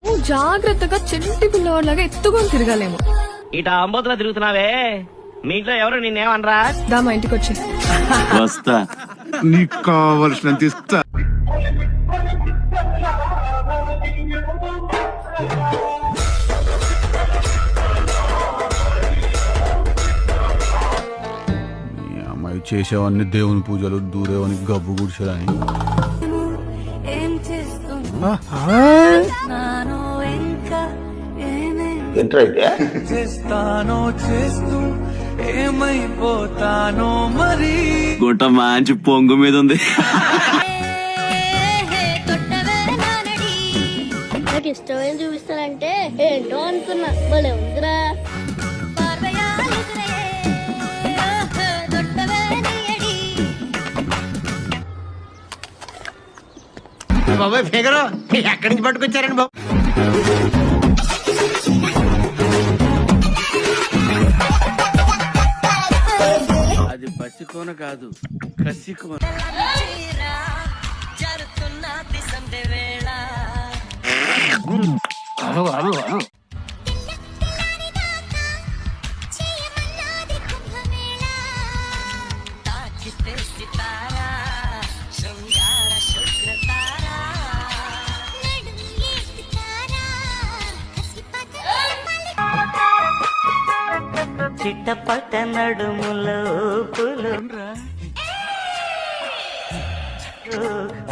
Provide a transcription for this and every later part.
నువ్వు జాగ్రత్తగా చెంటి పిల్లవాడిలాగా ఎత్తుకొని తిరగాలేమో. ఇట అంబోతులా తిరుగుతున్నావే, మీ ఇంట్లో ఎవరు నిన్నేమనరా? దా మా ఇంటికి వచ్చి వస్తా, నీకు కావలసినంత ఇస్తా. అమ్మాయి చేసేవన్నీ దేవుని పూజలు, దూరేవని గబ్బు గుడిసేదని. గుట్ట మంచి పొంగు మీద ఉంది. నాకు ఇష్టమైన చూపిస్తానంటే ఏంటో అనుకున్నా, భలే ఉందిరా. బాబాయ్ ఫిగరు ఎక్కడి నుంచి పట్టుకొచ్చారండి బాబు? అది పసికోన కాదు, కసికోన. చిట్టపట్ట నడుములో పూలు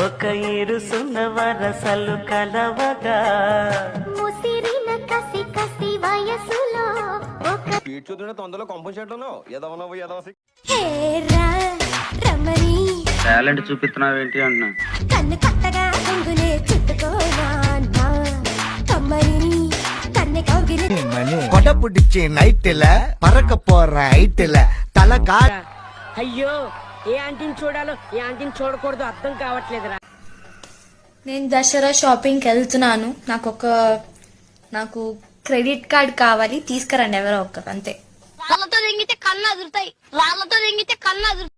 ఒక ఇరుసున్న వరసలు కలవగా, ముసిరిన కసి కసి వయసులో ఒక తొందరలో కంపోజిషన్ రమణి టాలెంట్ చూపిస్తున్నావేంటి అన్నా? కన్ను కొత్తగా కొంగునే చుట్టుకోనా కమ్మని కన్నె కౌగిలి கொடை பிடிச்சி நைட்டுல பறக்க போற ஹைட்டுல தலகா. అయ్యో, ఏ ఆంటీని చూడాలో ఏ ఆంటీని చూడకూడదు అర్థం కావట్లేదురా. నేను దసరా షాపింగ్కి వెళ్తున్నాను. నాకు క్రెడిట్ కార్డ్ కావాలి, తీసుకురండి ఎవరో ఒక్కరు అంతే. రాళ్ళతో తెంగితే కళ్ళు అదురుతాయి, రాళ్ళతో తెంగితే కళ్ళు అదురుతాయి.